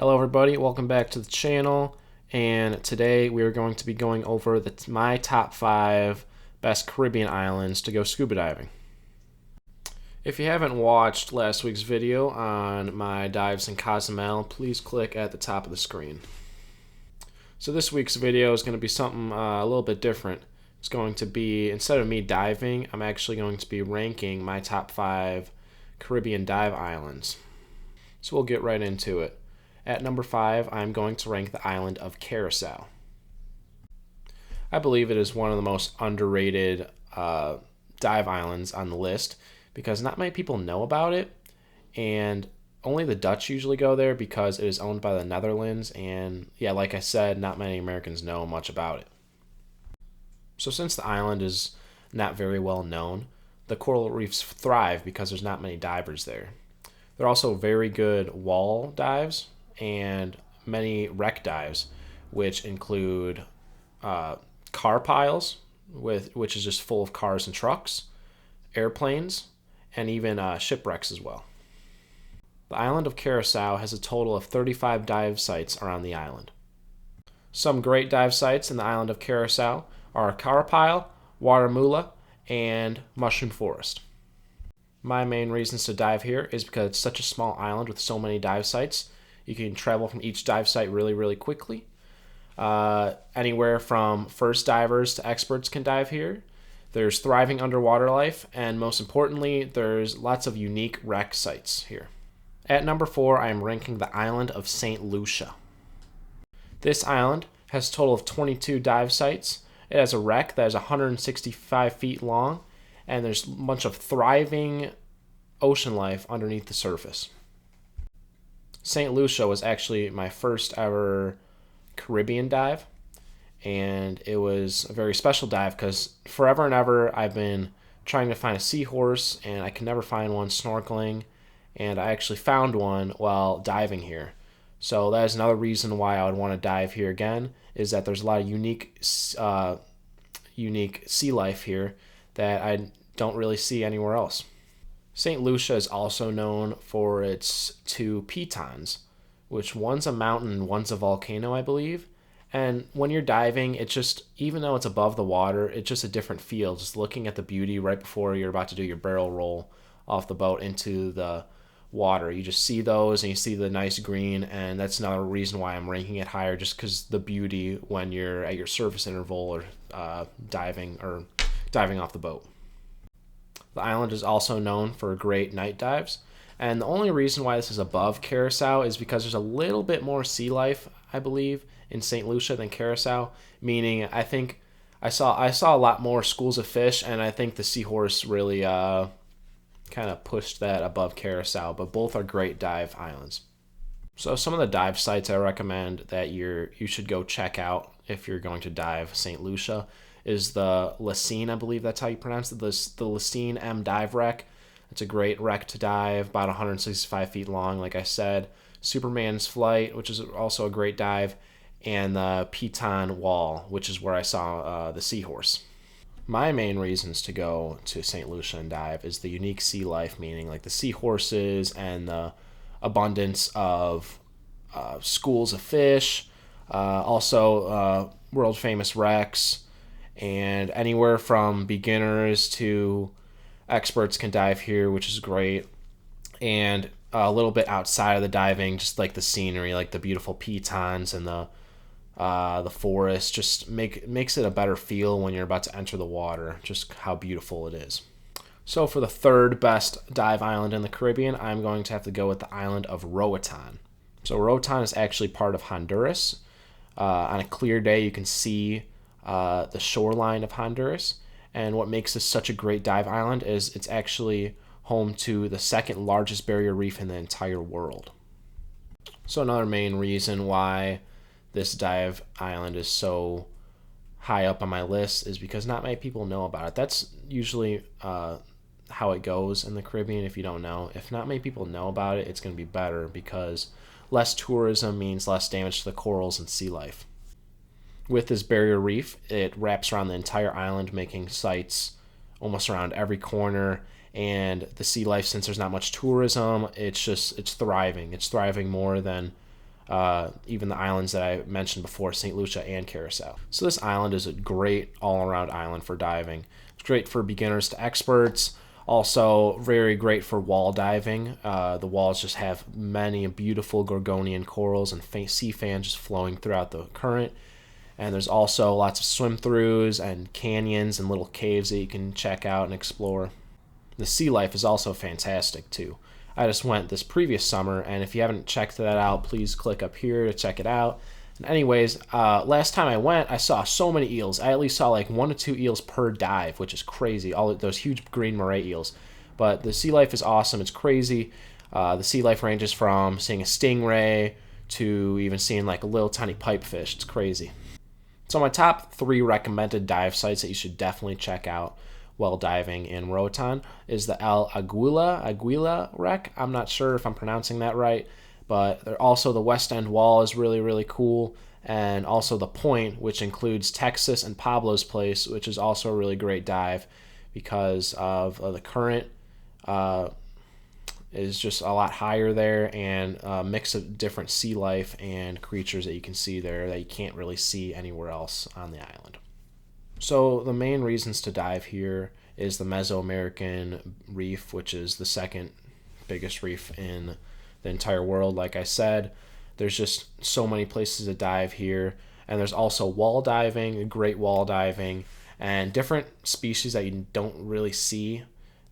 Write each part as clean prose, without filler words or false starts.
Hello everybody, welcome back to the channel, and today we are going to be going over my top 5 best Caribbean islands to go scuba diving. If you haven't watched last week's video on my dives in Cozumel, please click at the top of the screen. So this week's video is going to be something a little bit different. It's going to be, instead of me diving, I'm actually going to be ranking my top 5 Caribbean dive islands. So we'll get right into it. At number 5, I'm going to rank the island of Curacao. I believe it is one of the most underrated dive islands on the list because not many people know about it, and only the Dutch usually go there because it is owned by the Netherlands, and yeah, like I said, not many Americans know much about it. So since the island is not very well known, the coral reefs thrive because there's not many divers there. There are also very good wall dives and many wreck dives, which include car piles, which is just full of cars and trucks, airplanes, and even shipwrecks as well. The island of Curacao has a total of 35 dive sites around the island. Some great dive sites in the island of Curacao are Car Pile, Watermula, and Mushroom Forest. My main reasons to dive here is because it's such a small island with so many dive sites. You can travel from each dive site really quickly. Anywhere from first divers to experts can dive here. There's thriving underwater life, and most importantly, there's lots of unique wreck sites here. At number 4, I am ranking the island of St. Lucia. This island has a total of 22 dive sites. It has a wreck that is 165 feet long, and there's a bunch of thriving ocean life underneath the surface. St. Lucia was actually my first ever Caribbean dive, and it was a very special dive because forever and ever I've been trying to find a seahorse and I can never find one snorkeling, and I actually found one while diving here. So that is another reason why I would want to dive here again, is that there's a lot of unique sea life here that I don't really see anywhere else. St. Lucia is also known for its 2 pitons, which one's a mountain and one's a volcano, I believe. And when you're diving, it's just, even though it's above the water, it's just a different feel. Just looking at the beauty right before you're about to do your barrel roll off the boat into the water. You just see those and you see the nice green, and that's another reason why I'm ranking it higher, just because the beauty when you're at your surface interval or diving off the boat. The island is also known for great night dives, and the only reason why this is above Curacao is because there's a little bit more sea life, I believe, in St. Lucia than Curacao, meaning I think I saw a lot more schools of fish, and I think the seahorse really kind of pushed that above Curacao, but both are great dive islands. So some of the dive sites I recommend that you should go check out if you're going to dive St. Lucia is the Lacine, I believe that's how you pronounce it, the Lacine M dive wreck. It's a great wreck to dive, about 165 feet long, like I said. Superman's Flight, which is also a great dive, and the Piton Wall, which is where I saw the seahorse. My main reasons to go to St. Lucia and dive is the unique sea life, meaning like the seahorses and the abundance of schools of fish, also world famous wrecks, and anywhere from beginners to experts can dive here, which is great. And a little bit outside of the diving, just like the scenery, like the beautiful pitons and the forest, just makes it a better feel when you're about to enter the water, just how beautiful it is. So for the third best dive island in the Caribbean, I'm going to have to go with the island of Roatan. So Roatan is actually part of Honduras. On a clear day, you can see the shoreline of Honduras, and what makes this such a great dive island is it's actually home to the second largest barrier reef in the entire world. So another main reason why this dive island is so high up on my list is because not many people know about it. That's usually how it goes in the Caribbean. If you don't know, if not many people know about it, it's going to be better because less tourism means less damage to the corals and sea life. With this barrier reef, it wraps around the entire island, making sites almost around every corner, and the sea life, since there's not much tourism, it's thriving. It's thriving more than even the islands that I mentioned before, St. Lucia and Curacao. So this island is a great all-around island for diving. It's great for beginners to experts. Also very great for wall diving. The walls just have many beautiful Gorgonian corals and sea fans just flowing throughout the current. And there's also lots of swim-throughs and canyons and little caves that you can check out and explore. The sea life is also fantastic too. I just went this previous summer, and if you haven't checked that out, please click up here to check it out. And anyways, last time I went, I saw so many eels. I at least saw like 1 to 2 eels per dive, which is crazy. All those huge green moray eels. But the sea life is awesome. It's crazy. The sea life ranges from seeing a stingray to even seeing like a little tiny pipefish. It's crazy. So my top 3 recommended dive sites that you should definitely check out while diving in Roatan is the El Aguila wreck. I'm not sure if I'm pronouncing that right, but also the West End Wall is really, really cool. And also the Point, which includes Texas and Pablo's Place, which is also a really great dive because of the current is just a lot higher there, and a mix of different sea life and creatures that you can see there that you can't really see anywhere else on the island. So the main reasons to dive here is the Mesoamerican reef, which is the second biggest reef in the entire world. Like I said, there's just so many places to dive here. And there's also wall diving, great wall diving, and different species that you don't really see,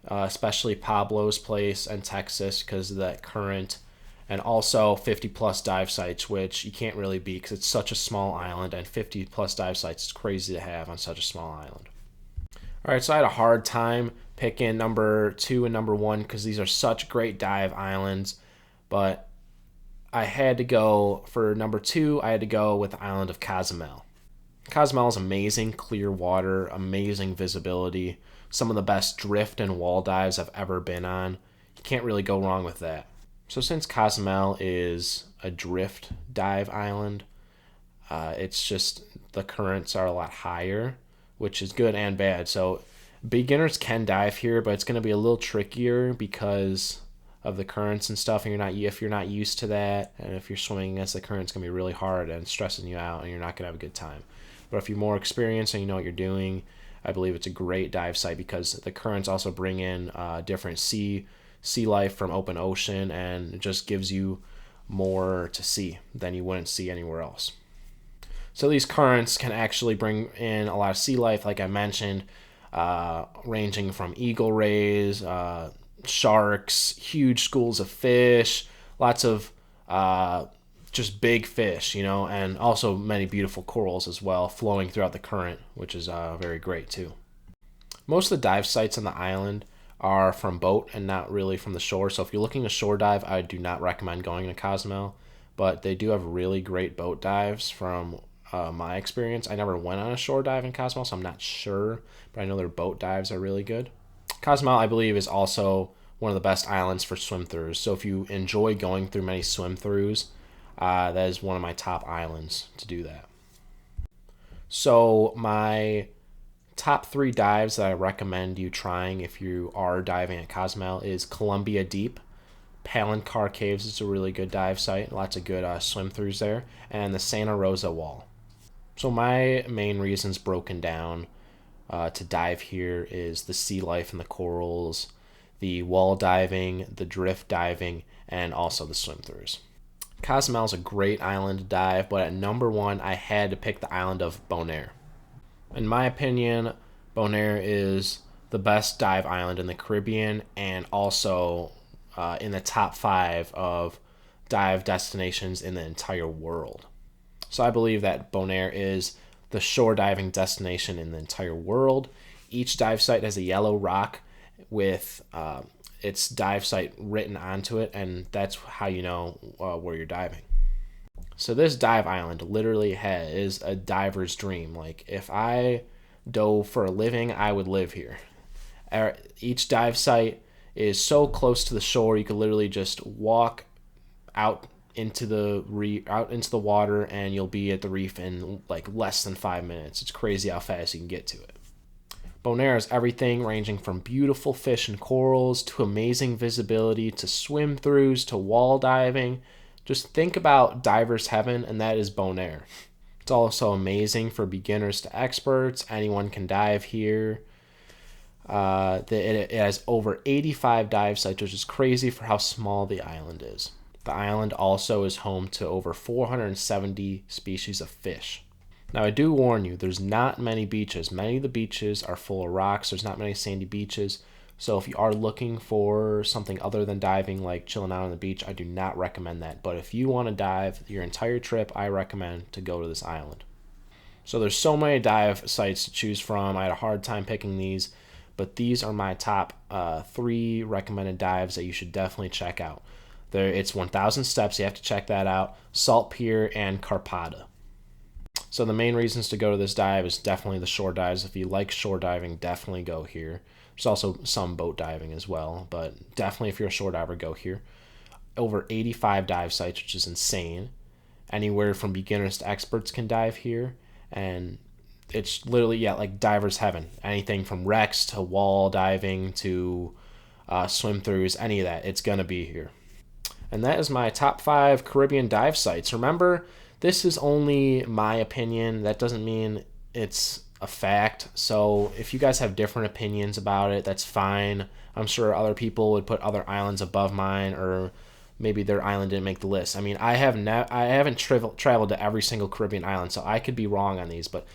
especially Pablo's Place and Texas because of that current. And also 50 plus dive sites, which you can't really beat because it's such a small island, and 50 plus dive sites is crazy to have on such a small island. All right, so I had a hard time picking number 2 and number 1 because these are such great dive islands, but I had to go for number 2. I had to go with the island of Cozumel. Cozumel is amazing, clear water, amazing visibility, some of the best drift and wall dives I've ever been on. You can't really go wrong with that. So since Cozumel is a drift dive island, it's just the currents are a lot higher, which is good and bad. So beginners can dive here, but it's going to be a little trickier because of the currents and stuff. And if you're not used to that, and if you're swimming against the current, it's going to be really hard and stressing you out, and you're not going to have a good time. But if you're more experienced and you know what you're doing, I believe it's a great dive site because the currents also bring in different sea life from open ocean, and it just gives you more to see than you wouldn't see anywhere else. So these currents can actually bring in a lot of sea life, like I mentioned, ranging from eagle rays, sharks, huge schools of fish, lots of just big fish, and also many beautiful corals as well flowing throughout the current, which is very great too. Most of the dive sites on the island are from boat and not really from the shore. So if you're looking to shore dive, I do not recommend going to Cozumel, but they do have really great boat dives from my experience. I never went on a shore dive in Cozumel, so I'm not sure, but I know their boat dives are really good. Cozumel, I believe, is also one of the best islands for swim-throughs. So if you enjoy going through many swim-throughs, that is one of my top islands to do that. So my top 3 dives that I recommend you trying if you are diving at Cozumel is Columbia Deep. Palancar Caves is a really good dive site. Lots of good swim-throughs there. And the Santa Rosa Wall. So my main reasons broken down to dive here is the sea life and the corals, the wall diving, the drift diving, and also the swim-throughs. Cozumel is a great island to dive, but at number 1, I had to pick the island of Bonaire. In my opinion, Bonaire is the best dive island in the Caribbean, and also in the top 5 of dive destinations in the entire world. So I believe that Bonaire is the shore diving destination in the entire world. Each dive site has a yellow rock with its dive site written onto it, and that's how you know where you're diving. So this dive island literally is a diver's dream. Like, if I dove for a living, I would live here. Each dive site is so close to the shore, you could literally just walk out into the water, and you'll be at the reef in like less than 5 minutes. It's crazy how fast you can get to it. Bonaire is everything ranging from beautiful fish and corals to amazing visibility to swim-throughs to wall diving. just think about diver's heaven, and that is Bonaire. It's also amazing for beginners to experts. Anyone can dive here. It has over 85 dive sites, which is crazy for how small the island is. The island also is home to over 470 species of fish. Now, I do warn you, there's not many beaches. Many of the beaches are full of rocks. There's not many sandy beaches. So if you are looking for something other than diving, like chilling out on the beach, I do not recommend that. But if you want to dive your entire trip, I recommend to go to this island. So there's so many dive sites to choose from. I had a hard time picking these, but these are my top 3 recommended dives that you should definitely check out. It's 1,000 steps. You have to check that out. Salt Pier and Carpata. So the main reasons to go to this dive is definitely the shore dives. If you like shore diving, definitely go here. There's also some boat diving as well, but definitely if you're a shore diver, go here. Over 85 dive sites, which is insane. Anywhere from beginners to experts can dive here, and it's literally, like diver's heaven. Anything from wrecks to wall diving to swim throughs, any of that, it's gonna be here. And that is my top 5 Caribbean dive sites. Remember, this is only my opinion. That doesn't mean it's a fact. So if you guys have different opinions about it, that's fine. I'm sure other people would put other islands above mine, or maybe their island didn't make the list. I mean, I haven't traveled to every single Caribbean island, so I could be wrong on these, but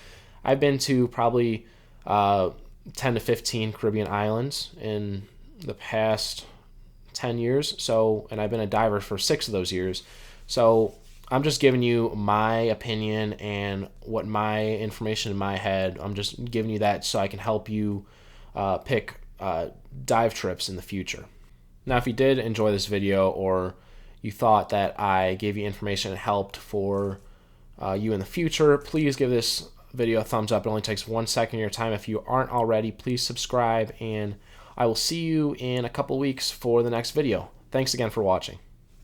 I've been to probably 10 to 15 Caribbean islands in the past 10 years. So, and I've been a diver for 6 of those years. So I'm just giving you my opinion and what my information in my head. I'm just giving you that so I can help you pick dive trips in the future. Now, if you did enjoy this video, or you thought that I gave you information that helped for you in the future, please give this video a thumbs up. It only takes 1 second of your time. If you aren't already, please subscribe, and I will see you in a couple weeks for the next video. Thanks again for watching.